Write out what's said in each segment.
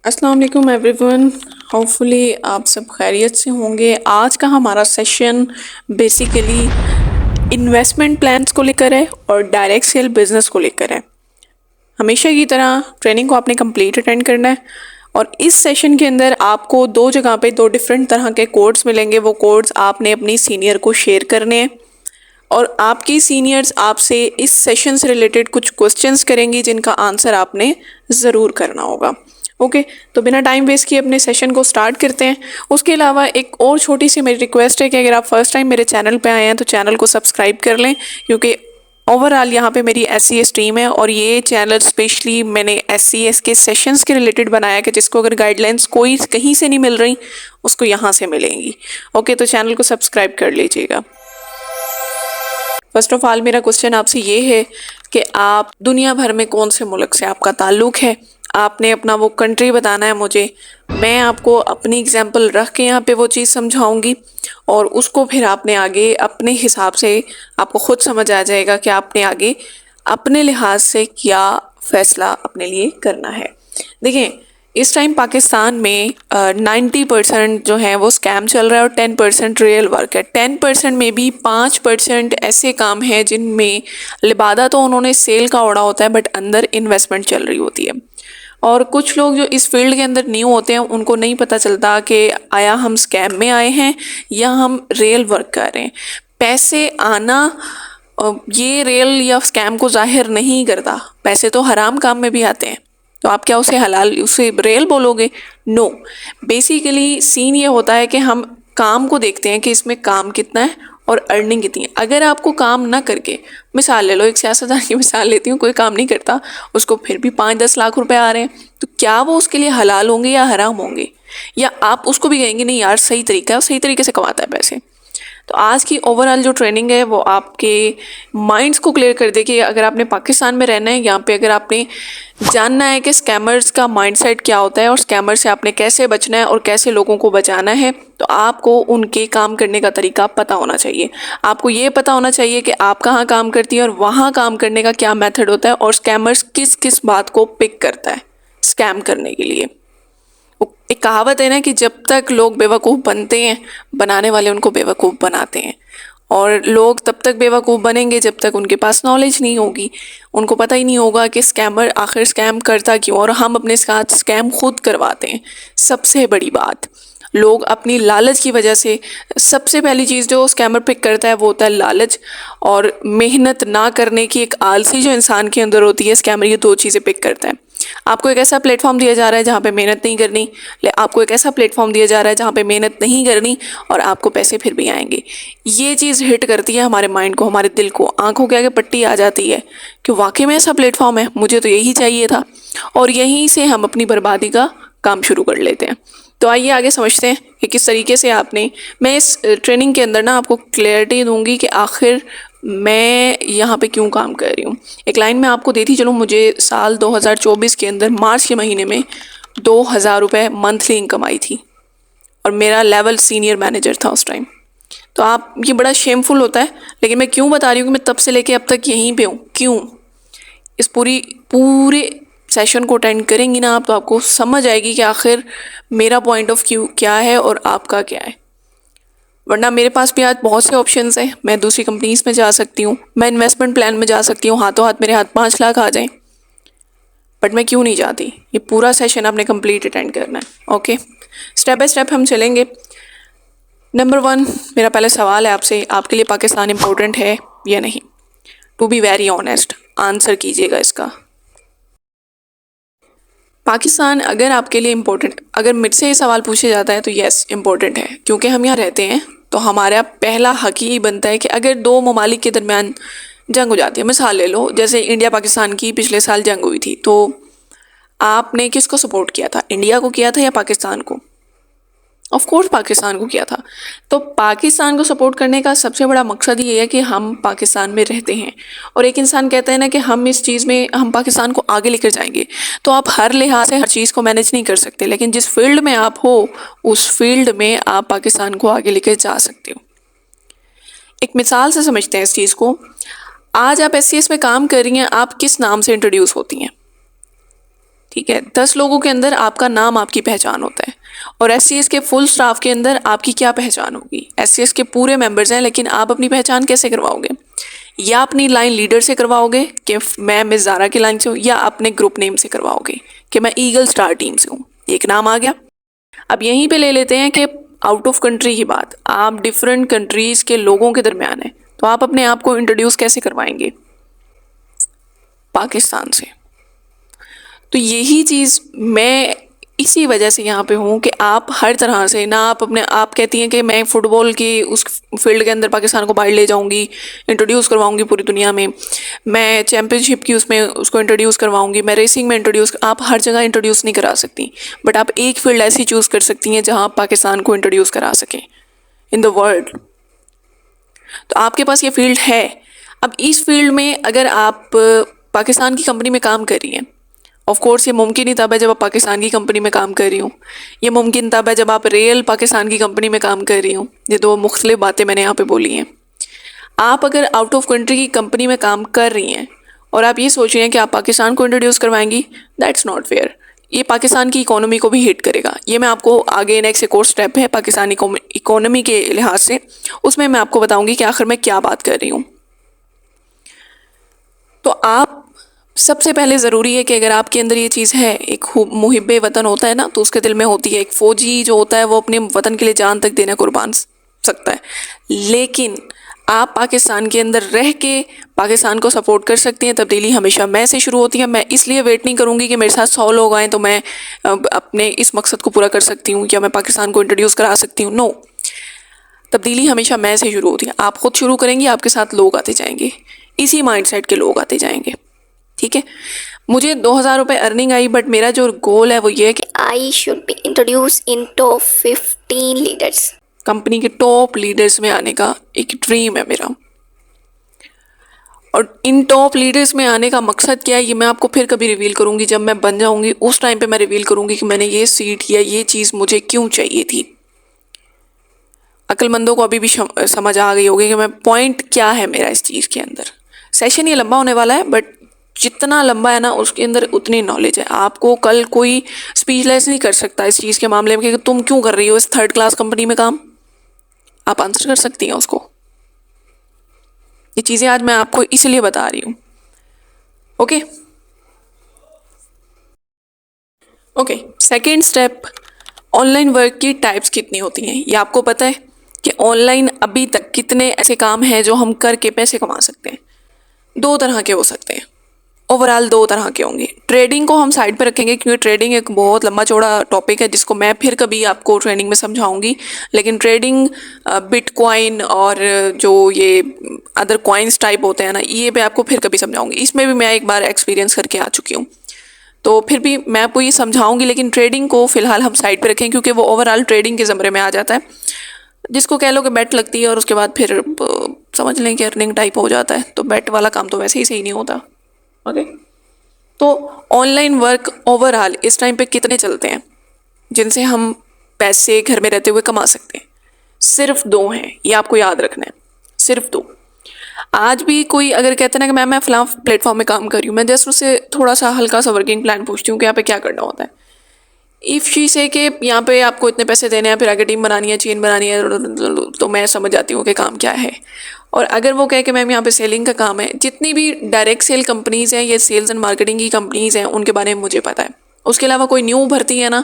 अस्सलाम वालेकुम everyone. Hopefully आप सब खैरियत से होंगे। आज का हमारा सेशन बेसिकली इन्वेस्टमेंट प्लान्स को लेकर है और डायरेक्ट सेल बिजनेस को लेकर है। हमेशा की तरह ट्रेनिंग को आपने कंप्लीट अटेंड करना है और इस सेशन के अंदर आपको दो जगह पे दो डिफरेंट तरह के कोड्स मिलेंगे। वो कोड्स आपने अपनी सीनियर को शेयर करने हैं और आपकी सीनियर्स आपसे इस सेशन से रिलेटेड कुछ क्वेश्चंस करेंगी जिनका आंसर आपने ज़रूर करना होगा। ओके, तो बिना टाइम वेस्ट किए अपने सेशन को स्टार्ट करते हैं। उसके अलावा एक और छोटी सी मेरी रिक्वेस्ट है कि अगर आप फर्स्ट टाइम मेरे चैनल पे आए हैं तो चैनल को सब्सक्राइब कर लें, क्योंकि ओवरऑल यहाँ पे मेरी SCS टीम है और ये चैनल स्पेशली मैंने SCS के सेशंस के रिलेटेड बनाया कि जिसको अगर गाइडलाइंस कोई कहीं से नहीं मिल रही उसको यहाँ से मिलेंगी। ओके, तो चैनल को सब्सक्राइब कर लीजिएगा। फर्स्ट ऑफ ऑल मेरा क्वेश्चन आपसे ये है कि आप दुनिया भर में कौन से मुल्क से आपका ताल्लुक़ है। आपने अपना वो कंट्री बताना है मुझे। मैं आपको अपनी एग्जांपल रख के यहाँ पे वो चीज़ समझाऊंगी और उसको फिर आपने आगे अपने हिसाब से आपको खुद समझ आ जाएगा कि आपने आगे अपने लिहाज से क्या फ़ैसला अपने लिए करना है। देखिए, इस टाइम पाकिस्तान में 90% जो है वो स्कैम चल रहा है और 10% रियल वर्क है। 10% में भी 5% ऐसे काम हैं जिनमें लिबादा तो उन्होंने सेल का ओढ़ा होता है बट अंदर इन्वेस्टमेंट चल रही होती है। और कुछ लोग जो इस फील्ड के अंदर न्यू होते हैं उनको नहीं पता चलता कि आया हम स्कैम में आए हैं या हम रियल वर्क कर रहे हैं। पैसे आना ये रियल या स्कैम को जाहिर नहीं करता। पैसे तो हराम काम में भी आते हैं, तो आप क्या उसे हलाल उसे रियल बोलोगे? नो। बेसिकली सीन ये होता है कि हम काम को देखते हैं कि इसमें काम कितना है और अर्निंग कितनी है। अगर आपको काम ना करके, मिसाल ले लो, एक सियासतदान की मिसाल लेती हूँ, कोई काम नहीं करता, उसको फिर भी 5-10 लाख रुपए आ रहे हैं, तो क्या वो उसके लिए हलाल होंगे या हराम होंगे? या आप उसको भी कहेंगे नहीं यार सही तरीका है, सही तरीके से कमाता है पैसे? तो आज की ओवरऑल जो ट्रेनिंग है वो आपके माइंड्स को क्लियर कर देगी। अगर आपने पाकिस्तान में रहना है, यहाँ पे अगर आपने जानना है कि स्कैमर्स का माइंडसेट क्या होता है और स्कैमर से आपने कैसे बचना है और कैसे लोगों को बचाना है, तो आपको उनके काम करने का तरीका पता होना चाहिए। आपको ये पता होना चाहिए कि आप कहाँ काम करती हैं और वहाँ काम करने का क्या मेथड होता है और स्कैमर्स किस किस बात को पिक करता है स्कैम करने के लिए। एक कहावत है ना कि जब तक लोग बेवकूफ़ बनते हैं, बनाने वाले उनको बेवकूफ़ बनाते हैं। और लोग तब तक बेवकूफ़ बनेंगे जब तक उनके पास नॉलेज नहीं होगी। उनको पता ही नहीं होगा कि स्कैमर आखिर स्कैम करता क्यों, और हम अपने साथ स्कैम खुद करवाते हैं। सबसे बड़ी बात, लोग अपनी लालच की वजह से, सबसे पहली चीज़ जो स्कैमर पिक करता है वो होता है लालच और मेहनत ना करने की एक आलसी जो इंसान के अंदर होती है। स्कैमर ये दो चीज़ें पिक करता है। आपको एक ऐसा प्लेटफॉर्म दिया जा रहा है जहाँ पे मेहनत नहीं करनी, आपको एक ऐसा प्लेटफॉर्म दिया जा रहा है जहाँ पे मेहनत नहीं करनी और आपको पैसे फिर भी आएंगे। ये चीज़ हिट करती है हमारे माइंड को, हमारे दिल को, आंखों के आगे पट्टी आ जाती है कि वाकई में ऐसा प्लेटफॉर्म है, मुझे तो यही चाहिए था। और यहीं से हम अपनी बर्बादी का काम शुरू कर लेते हैं। तो आइए आगे समझते हैं कि किस तरीके से आपने, मैं इस ट्रेनिंग के अंदर ना आपको क्लैरिटी दूंगी कि आखिर मैं यहाँ पे क्यों काम कर रही हूँ। एक लाइन में आपको देती चलूँ, मुझे साल 2024 के अंदर मार्च के महीने में 2000 रुपये मंथली इनकम आई थी और मेरा लेवल सीनियर मैनेजर था उस टाइम। तो आप, ये बड़ा शेमफुल होता है, लेकिन मैं क्यों बता रही हूँ कि मैं तब से लेके अब तक यहीं पे हूँ। क्यों? इस पूरे सेशन को अटेंड करेंगी ना आप, तो आपको समझ आएगी कि आखिर मेरा पॉइंट ऑफ व्यू क्या है और आपका क्या है। वरना मेरे पास भी आज बहुत से ऑप्शंस हैं। मैं दूसरी कंपनीज में जा सकती हूँ, मैं इन्वेस्टमेंट प्लान में जा सकती हूँ, हाथों हाथ मेरे हाथ 5 लाख आ जाएं, बट मैं क्यों नहीं जाती? ये पूरा सेशन आपने कंप्लीट अटेंड करना है। ओके, स्टेप बाय स्टेप हम चलेंगे। नंबर 1, मेरा पहले सवाल है आपसे, आपके लिए पाकिस्तान इम्पोर्टेंट है या नहीं? To be very honest answer कीजिएगा इसका। पाकिस्तान अगर आपके लिए इम्पोर्टेंट, अगर मुझसे ये सवाल पूछा जाता है तो यस इम्पोर्टेंट है, क्योंकि हम यहाँ रहते हैं। तो हमारा पहला हक यही बनता है कि अगर दो ममालिक के दरमियान जंग हो जाती है, मिसाल ले लो जैसे इंडिया पाकिस्तान की पिछले साल जंग हुई थी, तो आपने किसको सपोर्ट किया था? इंडिया को किया था या पाकिस्तान को? ऑफ कोर्स पाकिस्तान को किया था। तो पाकिस्तान को सपोर्ट करने का सबसे बड़ा मकसद ये है कि हम पाकिस्तान में रहते हैं और एक इंसान कहता है ना कि हम इस चीज़ में, हम पाकिस्तान को आगे लेकर जाएंगे। तो आप हर लिहाज से हर चीज़ को मैनेज नहीं कर सकते, लेकिन जिस फील्ड में आप हो उस फील्ड में आप पाकिस्तान को आगे लेकर जा सकते हो। एक मिसाल से समझते हैं इस चीज़ को। आज आप SCS में काम कर रही हैं, आप किस नाम से इंट्रोड्यूस होती हैं? ठीक है, 10 लोगों के अंदर आपका नाम, आपकी पहचान होता है। और एससीएस के फुल स्टाफ के अंदर आपकी क्या पहचान होगी? एससीएस के पूरे मेंबर्स हैं, लेकिन आप अपनी पहचान कैसे करवाओगे? या अपनी लाइन लीडर से करवाओगे कि मैं मिस ज़ारा की लाइन से हूँ, या अपने ग्रुप नेम से करवाओगे कि मैं ईगल स्टार टीम से हूँ। एक नाम आ गया। अब यहीं पे ले लेते हैं कि आउट ऑफ कंट्री की बात, आप डिफरेंट कंट्रीज़ के लोगों के दरमियान है, तो आप अपने आप को इंट्रोड्यूस कैसे करवाएंगे? पाकिस्तान से। तो यही चीज़ मैं इसी वजह से यहाँ पे हूँ कि आप हर तरह से ना, आप कहती हैं कि मैं फ़ुटबॉल की उस फील्ड के अंदर पाकिस्तान को बाहर ले जाऊँगी, इंट्रोड्यूस करवाऊँगी पूरी दुनिया में, मैं चैम्पियनशिप की उसमें उसको इंट्रोड्यूस करवाऊँगी, मैं रेसिंग में इंट्रोड्यूस, आप हर जगह इंट्रोड्यूस नहीं करा सकती, बट आप एक फील्ड ऐसी चूज़ कर सकती हैं जहाँ आप पाकिस्तान को इंट्रोड्यूस करा सकें इन द वर्ल्ड। तो आपके पास ये फील्ड है। अब इस फील्ड में अगर आप पाकिस्तान की कंपनी में काम कर रही हैं, ऑफ कोर्स ये मुमकिन ही तब है जब आप पाकिस्तान की कंपनी में काम कर रही हूँ, ये मुमकिन तब है जब आप रियल पाकिस्तान की कंपनी में काम कर रही हूँ। ये दो मुख्तलिफ बातें मैंने यहाँ पे बोली हैं। आप अगर आउट ऑफ कंट्री की कंपनी में काम कर रही हैं और आप ये सोच रही हैं कि आप पाकिस्तान को इंट्रोड्यूस करवाएंगी, दैट्स नॉट फेयर। ये पाकिस्तान की इकोनॉमी को भी हिट करेगा। ये मैं आपको आगे नेक्स्ट एक और स्टेप है पाकिस्तानी इकोनॉमी के लिहाज से, उसमें मैं आपको बताऊंगी कि आखिर मैं क्या बात कर रही हूँ। तो आप सबसे पहले ज़रूरी है कि अगर आपके अंदर ये चीज़ है, एक मुहिब्बे वतन होता है ना, तो उसके दिल में होती है। एक फ़ौजी जो होता है वो अपने वतन के लिए जान तक देना कुर्बान सकता है, लेकिन आप पाकिस्तान के अंदर रह के पाकिस्तान को सपोर्ट कर सकती हैं। तब्दीली हमेशा मैं से शुरू होती है। मैं इसलिए वेट नहीं करूँगी कि मेरे साथ 100 लोग आएँ तो मैं अपने इस मकसद को पूरा कर सकती हूँ या मैं पाकिस्तान को इंट्रोड्यूस करा सकती हूँ। नो, तब्दीली हमेशा मैं से शुरू होती है। आप खुद शुरू करेंगी, आपके साथ लोग आते जाएंगे, इसी माइंडसेट के लोग आते जाएंगे। ठीक है, मुझे 2000 रुपये अर्निंग आई, बट मेरा जो गोल है वो ये है कि I should be introduced in top 15 leaders. Company के टॉप लीडर्स में आने का एक ड्रीम है मेरा। और इन टॉप लीडर्स में आने का मकसद क्या है, ये मैं आपको फिर कभी रिवील करूँगी। जब मैं बन जाऊँगी उस टाइम पे मैं रिवील करूँगी कि मैंने ये सीट या ये चीज़ मुझे क्यों चाहिए थी। अक्लमंदों को अभी भी समझ आ गई होगी कि मैं पॉइंट क्या है मेरा इस चीज़ के अंदर। सेशन ये लंबा होने वाला है, बट जितना लंबा है ना उसके अंदर उतनी नॉलेज है। आपको कल कोई स्पीचलेस नहीं कर सकता इस चीज़ के मामले में कि तुम क्यों कर रही हो इस थर्ड क्लास कंपनी में काम। आप आंसर कर सकती हैं उसको। ये चीज़ें आज मैं आपको इसलिए बता रही हूँ। Okay okay, second step, online work की टाइप्स कितनी होती हैं। ये आपको पता है कि ऑनलाइन अभी तक कितने ऐसे काम हैं जो हम करके पैसे कमा सकते हैं। 2 तरह के हो सकते हैं, ओवरऑल 2 तरह के होंगे। ट्रेडिंग को हम साइड पे रखेंगे क्योंकि ट्रेडिंग एक बहुत लंबा चौड़ा टॉपिक है जिसको मैं फिर कभी आपको ट्रेनिंग में समझाऊंगी। लेकिन ट्रेडिंग, बिटकॉइन और जो ये अदर कॉइन्स टाइप होते हैं ना, ये मैं आपको फिर कभी समझाऊंगी। इसमें भी मैं एक बार एक्सपीरियंस करके आ चुकी हूँ, तो फिर भी मैं आपको ये समझाऊंगी। लेकिन ट्रेडिंग को फ़िलहाल हम साइड पे रखें क्योंकि वो ओवरऑल ट्रेडिंग के ज़मरे में आ जाता है, जिसको कह लो कि बेट लगती है और उसके बाद फिर समझ लें कि अर्निंग टाइप हो जाता है। तो बेट वाला काम तो वैसे ही सही नहीं होता। ओके, तो ऑनलाइन वर्क ओवरऑल इस टाइम पे कितने चलते हैं जिनसे हम पैसे घर में रहते हुए कमा सकते हैं? सिर्फ 2 हैं, ये आपको याद रखना है, सिर्फ 2। आज भी कोई अगर कहते हैं ना कि मैं फ़लाँ प्लेटफॉर्म में काम कर रही हूँ, मैं जस्ट उससे थोड़ा सा हल्का सा वर्किंग प्लान पूछती हूँ कि यहाँ पे क्या करना होता है। इफ़ शी से कि यहाँ पे आपको इतने पैसे देने हैं, फिर आगे टीम बनानी है, चेन बनानी है, तो मैं समझ जाती हूँ कि काम क्या है। और अगर वो कहे कि मैम यहाँ पे सेलिंग का काम है, जितनी भी डायरेक्ट सेल कंपनीज़ हैं या सेल्स एंड मार्केटिंग की कंपनीज़ हैं उनके बारे में मुझे पता है। उसके अलावा कोई न्यू भर्ती है ना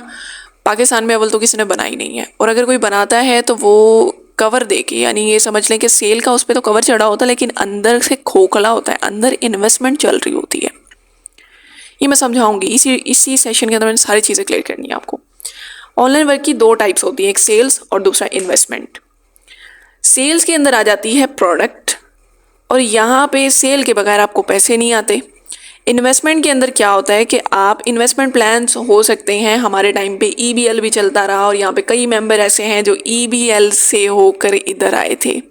पाकिस्तान में, अव्वल तो किसी ने बनाई नहीं है, और अगर कोई बनाता है तो वो कवर दे के, यानी ये समझ लें कि सेल का उस पर तो कवर चढ़ा होता है लेकिन अंदर से खोखला होता है, अंदर इन्वेस्टमेंट चल रही होती है। ये मैं समझाऊंगी इसी सेशन के अंदर। मैंने सारी चीज़ें क्लियर करनी है आपको। ऑनलाइन वर्क की 2 टाइप्स होती हैं, एक सेल्स और दूसरा इन्वेस्टमेंट। सेल्स के अंदर आ जाती है प्रोडक्ट, और यहाँ पे सेल के बगैर आपको पैसे नहीं आते। इन्वेस्टमेंट के अंदर क्या होता है कि आप इन्वेस्टमेंट प्लान्स हो सकते हैं। हमारे टाइम पे ईबीएल भी चलता रहा और यहाँ पे कई मेंबर ऐसे हैं जो ईबीएल से होकर इधर आए थे।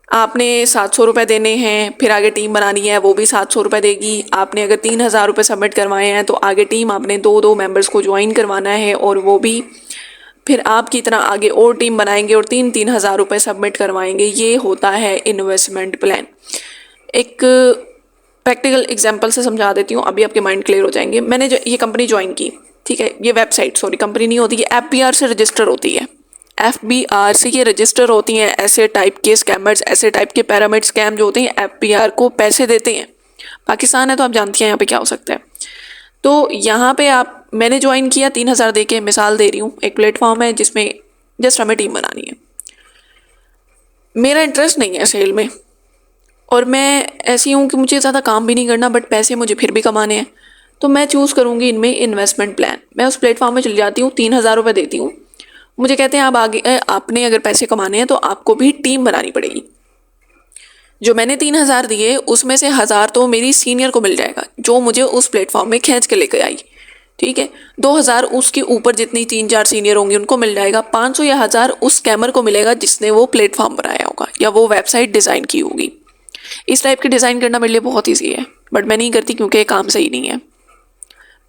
आपने 700 रुपये देने हैं, फिर आगे टीम बनानी है, वो भी 700 रुपये देगी। आपने अगर 3000 रुपये सबमिट करवाए हैं तो आगे टीम आपने 2 मेंबर्स को ज्वाइन करवाना है, और वो भी फिर आपकी तरह आगे और टीम बनाएंगे और 3-3 हज़ार रुपये सबमिट करवाएंगे। ये होता है इन्वेस्टमेंट प्लान। एक प्रैक्टिकल एग्जांपल से समझा देती हूँ, अभी आपके माइंड क्लियर हो जाएंगे। मैंने ये कंपनी ज्वाइन की, ठीक है, ये वेबसाइट सॉरी कंपनी नहीं होती, ये FBR से रजिस्टर होती है। FBR से ये रजिस्टर होती हैं। ऐसे टाइप के स्कैमर्स, ऐसे टाइप के पिरामिड स्कैम जो होते हैं FBR को पैसे देते हैं। पाकिस्तान है तो आप जानती हैं यहाँ पे क्या हो सकता है। तो यहाँ पे मैंने ज्वाइन किया 3,000 दे के, मिसाल दे रही हूँ। एक प्लेटफॉर्म है जिसमें जस्ट हमें टीम बनानी है। मेरा इंटरेस्ट नहीं है सेल में, और मैं ऐसी हूँ कि मुझे ज़्यादा काम भी नहीं करना, बट पैसे मुझे फिर भी कमाने हैं। तो मैं चूज़ करूँगी इनमें इन्वेस्टमेंट प्लान। मैं उस प्लेटफॉर्म में चली जाती हूँ, 3,000 रुपये देती हूँ। मुझे कहते हैं आप आगे, आपने अगर पैसे कमाने हैं तो आपको भी टीम बनानी पड़ेगी। जो मैंने 3,000 दिए उसमें से 1,000 तो मेरी सीनियर को मिल जाएगा, जो मुझे उस प्लेटफॉर्म में खींच के लेकर आई, ठीक है। 2,000 उसके ऊपर जितनी 3-4 सीनियर होंगी उनको मिल जाएगा। 500 या 1,000 उस स्कैमर को मिलेगा जिसने वो प्लेटफॉर्म बनाया होगा या वो वेबसाइट डिज़ाइन की होगी। इस टाइप के डिज़ाइन करना मेरे लिए बहुत ईजी है, बट मैं नहीं करती क्योंकि ये काम सही नहीं है।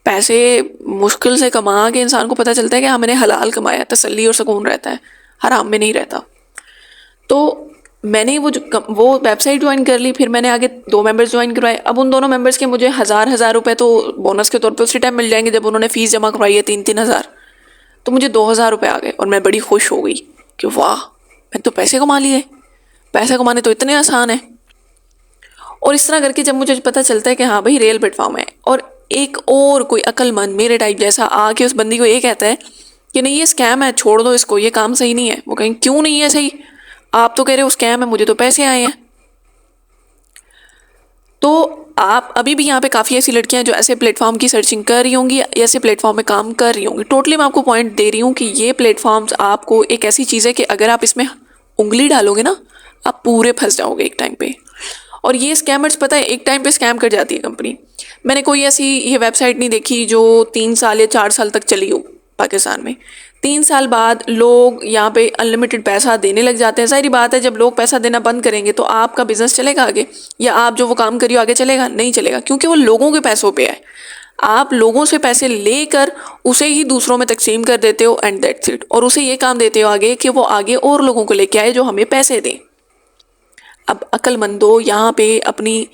पैसे मुश्किल से कमा के इंसान को पता चलता है कि हाँ मैंने हलाल कमाया, तसल्ली और सुकून रहता है, हराम में नहीं रहता। तो मैंने वो वेबसाइट ज्वाइन कर ली। फिर मैंने आगे 2 मेंबर्स ज्वाइन करवाए। अब उन दोनों मेंबर्स के मुझे 1,000 रुपये तो बोनस के तौर पे उसी टाइम मिल जाएंगे जब उन्होंने फ़ीस जमा करवाई है 3-3 हज़ार। तो मुझे 2,000 रुपये आ गए और मैं बड़ी खुश हो गई कि वाह मैं तो पैसे कमा लिए, पैसे कमाने तो इतने आसान है। और इस तरह करके जब मुझे पता चलता है कि हाँ भाई रियल प्लेटफॉर्म है, और एक और कोई अक्लमंद मेरे टाइप जैसा आके उस बंदी को ये कहता है कि नहीं ये स्कैम है, छोड़ दो इसको, ये काम सही नहीं है। वो कहें क्यों नहीं है सही, आप तो कह रहे हो स्कैम है, मुझे तो पैसे आए हैं। तो आप अभी भी यहाँ पे काफ़ी ऐसी लड़कियां जो ऐसे प्लेटफॉर्म की सर्चिंग कर रही होंगी, ऐसे प्लेटफॉर्म में काम कर रही होंगी। टोटली मैं आपको पॉइंट दे रही हूँ कि ये प्लेटफॉर्म्स आपको एक ऐसी चीज़ है कि अगर आप इसमें उंगली डालोगे ना, आप पूरे फंस जाओगे एक टाइम पे। और ये स्कैमर्स पता है एक टाइम पे स्कैम कर जाती है कंपनी। मैंने कोई ऐसी ये वेबसाइट नहीं देखी जो 3 साल या 4 साल तक चली हो पाकिस्तान में। 3 साल बाद लोग यहाँ पे अनलिमिटेड पैसा देने लग जाते हैं। सारी बात है जब लोग पैसा देना बंद करेंगे तो आपका बिजनेस चलेगा आगे, या आप जो वो काम करिए आगे चलेगा? नहीं चलेगा, क्योंकि वो लोगों के पैसों पे है। आप लोगों से पैसे लेकर उसे ही दूसरों में तकसीम कर देते हो एंड दैट्स इट। और उसे ये काम देते हो आगे कि वो आगे और लोगों को लेके आए जो हमें पैसे दें। अब अक्लमंदो यहाँ पे अपनी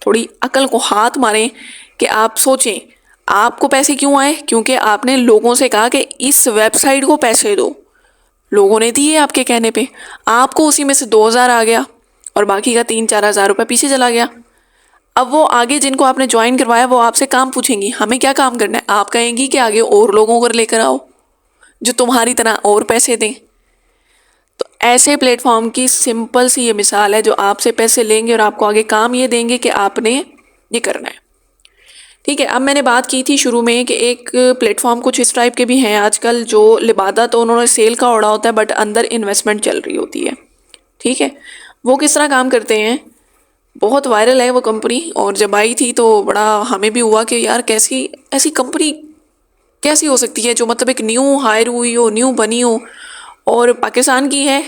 थोड़ी अकल को हाथ मारें कि आप सोचें आपको पैसे क्यों आए, क्योंकि आपने लोगों से कहा कि इस वेबसाइट को पैसे दो। लोगों ने दिए आपके कहने पे, आपको उसी में से 2,000 आ गया और बाकी का 3-4 हज़ार रुपये पीछे चला गया। अब वो आगे जिनको आपने ज्वाइन करवाया वो आपसे काम पूछेंगी, हमें क्या काम करना है? आप कहेंगी कि आगे और लोगों को लेकर आओ जो तुम्हारी तरह और पैसे दें। तो ऐसे प्लेटफॉर्म की सिंपल सी ये मिसाल है जो आपसे पैसे लेंगे और आपको आगे काम ये देंगे कि आपने ये करना है, ठीक है। अब मैंने बात की थी शुरू में कि एक प्लेटफॉर्म कुछ इस टाइप के भी हैं आजकल जो लिबादा तो उन्होंने सेल का ओढ़ा होता है बट अंदर इन्वेस्टमेंट चल रही होती है, ठीक है। वो किस तरह काम करते हैं, बहुत वायरल है वो कंपनी। और जब आई थी तो बड़ा हमें भी हुआ कि यार कैसी ऐसी कंपनी कैसी हो सकती है जो मतलब एक न्यू हायर हुई हो, न्यू बनी हो और पाकिस्तान की है।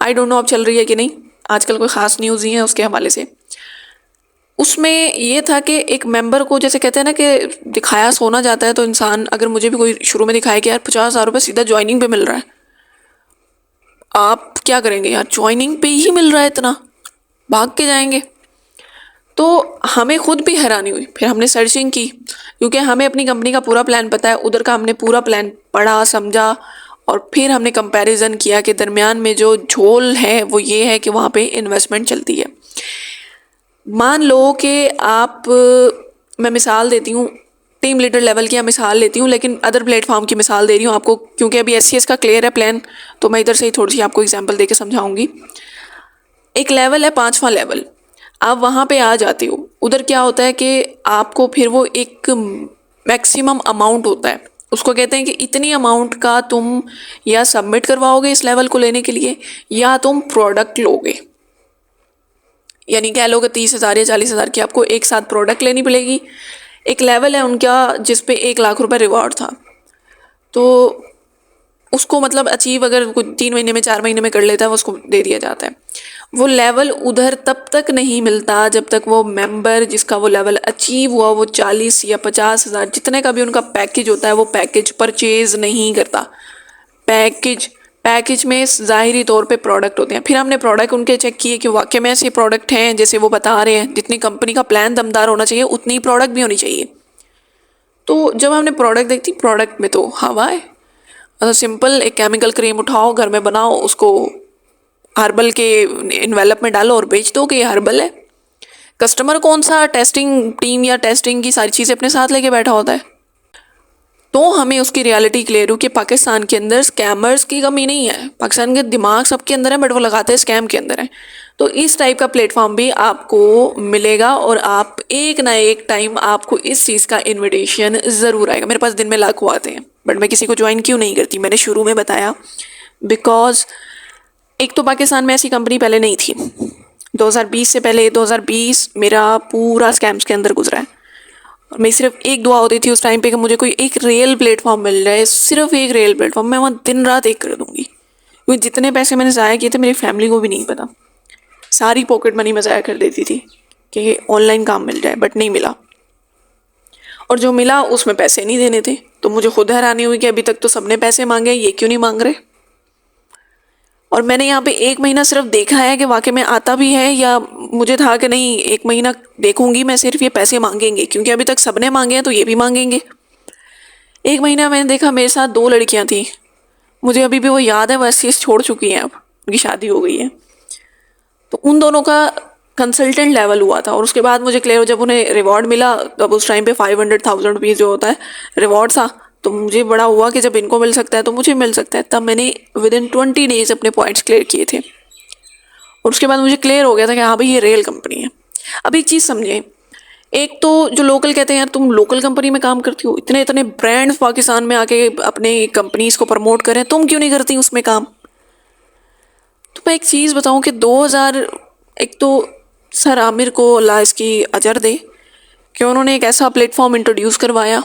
आई डोंट नो अब चल रही है कि नहीं, आजकल कोई ख़ास न्यूज़ नहीं है उसके हवाले से। उसमें ये था कि एक मेंबर को जैसे कहते हैं ना कि दिखाया सोना जाता है, तो इंसान अगर मुझे भी कोई शुरू में दिखाए कि यार 50,000 रुपये सीधा ज्वाइनिंग पे मिल रहा है, आप क्या करेंगे यार? ज्वाइनिंग पे ही मिल रहा है इतना, भाग के जाएंगे। तो हमें खुद भी हैरानी हुई, फिर हमने सर्चिंग की क्योंकि हमें अपनी कंपनी का पूरा प्लान पता है। उधर का हमने पूरा प्लान पढ़ा समझा और फिर हमने कंपैरिजन किया कि दरमियान में जो झोल है वो ये है कि वहाँ पे इन्वेस्टमेंट चलती है। मान लो कि आप, मैं मिसाल देती हूँ टीम लीडर लेवल की मिसाल लेती हूँ, लेकिन अदर प्लेटफॉर्म की मिसाल दे रही हूँ आपको क्योंकि अभी SCS का क्लियर है प्लान, तो मैं इधर से ही थोड़ी सी आपको एग्जांपल देके समझाऊंगी। एक लेवल है 5वां लेवल, आप वहाँ पे आ जाते हो। उधर क्या होता है कि आपको फिर वो एक मैक्सिमम अमाउंट होता है, उसको कहते हैं कि इतनी अमाउंट का तुम या सबमिट करवाओगे इस लेवल को लेने के लिए या तुम प्रोडक्ट लोगे। यानी कह लो कि 30,000 या 40,000 की आपको एक साथ प्रोडक्ट लेनी पड़ेगी। एक लेवल है उनका जिस पे 1 लाख रुपए रिवॉर्ड था, तो उसको मतलब अचीव अगर 3 महीने में 4 महीने में कर लेता है उसको दे दिया जाता है। वो लेवल उधर तब तक नहीं मिलता जब तक वो मेंबर जिसका वो लेवल अचीव हुआ वो 40 या 50,000 जितने का भी उनका पैकेज होता है वो पैकेज परचेज नहीं करता। पैकेज पैकेज में ज़ाहिरी तौर पे प्रोडक्ट होते हैं। फिर हमने प्रोडक्ट उनके चेक किए कि वाकई में ऐसे प्रोडक्ट हैं जैसे वो बता रहे हैं, जितनी कंपनी का प्लान दमदार होना चाहिए उतनी प्रोडक्ट भी होनी चाहिए। तो जब हमने प्रोडक्ट देखी, प्रोडक्ट में तो हवा है। सिंपल एक केमिकल क्रीम उठाओ, घर में बनाओ, उसको हर्बल के इन्वेलप में डालो और बेच दो कि ये हर्बल है। कस्टमर कौन सा टेस्टिंग टीम या टेस्टिंग की सारी चीज़ें अपने साथ लेके बैठा होता है। तो हमें उसकी रियलिटी क्लियर हो कि पाकिस्तान के अंदर स्कैमर्स की कमी नहीं है। पाकिस्तान के दिमाग सबके अंदर है, बट वो लगाते हैं स्कैम के अंदर है। तो इस टाइप का प्लेटफॉर्म भी आपको मिलेगा और आप एक ना एक टाइम आपको इस चीज़ का इनविटेशन ज़रूर आएगा। मेरे पास दिन में लाखों आते हैं, बट मैं किसी को ज्वाइन क्यों नहीं करती, मैंने शुरू में बताया, बिकॉज एक तो पाकिस्तान में ऐसी कंपनी पहले नहीं थी। 2020 से पहले 2020 मेरा पूरा स्कैम्स के अंदर गुजरा है। और मेरी सिर्फ एक दुआ होती थी उस टाइम पे कि मुझे कोई एक रियल प्लेटफॉर्म मिल जाए, सिर्फ एक रियल प्लेटफॉर्म, मैं वहाँ दिन रात एक कर दूँगी। क्योंकि जितने पैसे मैंने ज़ाया किए थे मेरी फैमिली को भी नहीं पता। सारी पॉकेट मनी मैं ज़ाया कर देती थी कि ऑनलाइन काम मिल जाए, बट नहीं मिला। और जो मिला उसमें पैसे नहीं देने थे। तो मुझे खुद हैरानी हुई कि अभी तक तो सबने पैसे मांगे, ये क्यों नहीं मांग रहे। और मैंने यहाँ पे एक महीना सिर्फ देखा है कि वाकई में आता भी है, या मुझे था कि नहीं एक महीना देखूंगी मैं, सिर्फ ये पैसे मांगेंगे, क्योंकि अभी तक सबने मांगे हैं तो ये भी मांगेंगे। एक महीना मैंने देखा, मेरे साथ 2 लड़कियां थी, मुझे अभी भी वो याद है। वो एससीएस छोड़ चुकी हैं, अब उनकी शादी हो गई है। तो उन दोनों का कंसल्टेंट लेवल हुआ था और उसके बाद मुझे क्लियर, जब उन्हें रिवॉर्ड मिला तब उस टाइम पे 500,000 रुपीज़ जो होता है रिवॉर्ड था, तो मुझे बड़ा हुआ कि जब इनको मिल सकता है तो मुझे मिल सकता है। तब मैंने विदिन 20 डेज अपने पॉइंट्स क्लियर किए थे और उसके बाद मुझे क्लियर हो गया था कि हाँ भाई ये रियल कंपनी है। अब एक चीज़ समझें, एक तो जो लोकल कहते हैं यार तुम लोकल कंपनी में काम करती हो, इतने इतने ब्रांड पाकिस्तान में आके अपने कंपनीज को प्रमोट करें, तुम क्यों नहीं करती उसमें काम। तो मैं एक चीज़ बताऊं कि 2000, एक तो सर आमिर को अल्लाह इसकी अजर दे कि उन्होंने एक ऐसा प्लेटफॉर्म इंट्रोड्यूस करवाया,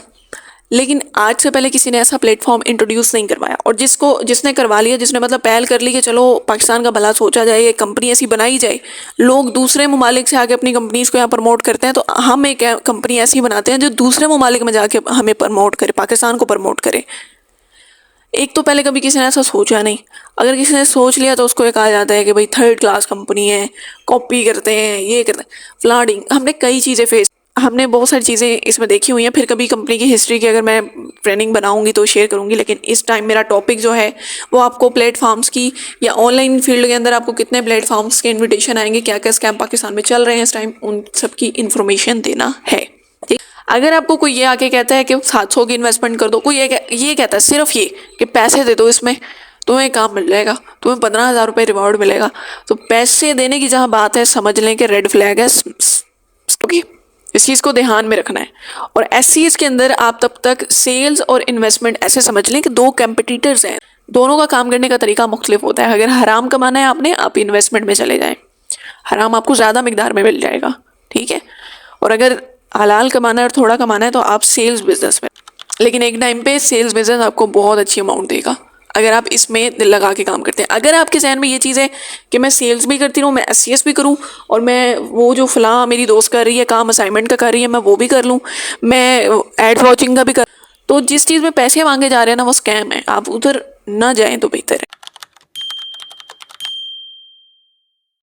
लेकिन आज से पहले किसी ने ऐसा प्लेटफॉर्म इंट्रोड्यूस नहीं करवाया। और जिसने करवा लिया, जिसने मतलब पहल कर ली कि चलो पाकिस्तान का भला सोचा जाए, ये कंपनी ऐसी बनाई जाए, लोग दूसरे ममालिक से आके अपनी कंपनीज को यहाँ प्रमोट करते हैं, तो हम एक कंपनी ऐसी बनाते हैं जो दूसरे ममालिक में जाके हमें प्रमोट करे, पाकिस्तान को प्रमोट करे। एक तो पहले कभी किसी ने ऐसा सोचा नहीं। अगर किसी ने सोच लिया तो उसको ये कहा जाता है कि भाई थर्ड क्लास कंपनी है, कॉपी करते हैं, ये करते हैं, फ्लडिंग। हमने बहुत सारी चीज़ें इसमें देखी हुई हैं। फिर कभी कंपनी की हिस्ट्री की अगर मैं ट्रेनिंग बनाऊंगी तो शेयर करूंगी, लेकिन इस टाइम मेरा टॉपिक जो है वो आपको प्लेटफॉर्म्स की, या ऑनलाइन फील्ड के अंदर आपको कितने प्लेटफॉर्म्स के इन्विटेशन आएंगे, क्या क्या स्कैम पाकिस्तान में चल रहे हैं इस टाइम, उन सब की इन्फॉर्मेशन देना है। ठीक, अगर आपको कोई ये आके कहता है कि 700 की इन्वेस्टमेंट कर दो, कोई ये कहता है सिर्फ ये कि पैसे दे दो, इसमें तुम्हें काम मिल जाएगा, तुम्हें 15,000 रुपये रिवॉर्ड मिलेगा, तो पैसे देने की जहाँ बात है समझ लें कि रेड फ्लैग है। ओके, इस चीज़ को ध्यान में रखना है। और एससीएस के अंदर आप तब तक सेल्स और इन्वेस्टमेंट ऐसे समझ लें कि 2 कंपटीटर्स हैं, दोनों का काम करने का तरीका मुख्तलिफ होता है। अगर हराम कमाना है आपने, आप इन्वेस्टमेंट में चले जाएं, हराम आपको ज़्यादा मिकदार में मिल जाएगा, ठीक है। और अगर हलाल कमाना है और थोड़ा कमाना है तो आप सेल्स बिजनेस में, लेकिन एक टाइम पे सेल्स बिजनेस आपको बहुत अच्छी अमाउंट देगा अगर आप इसमें दिल लगा के काम करते हैं। अगर आपके जहन में ये चीज़ है कि मैं सेल्स भी करती रहूँ, मैं एससीएस भी करूँ, और मैं वो जो फ़लाँ मेरी दोस्त कर रही है काम असाइनमेंट का कर रही है मैं वो भी कर लूँ, मैं एड वॉचिंग का भी कर, तो जिस चीज़ में पैसे मांगे जा रहे हैं ना वो स्कैम है, आप उधर ना जाएं तो बेहतर है।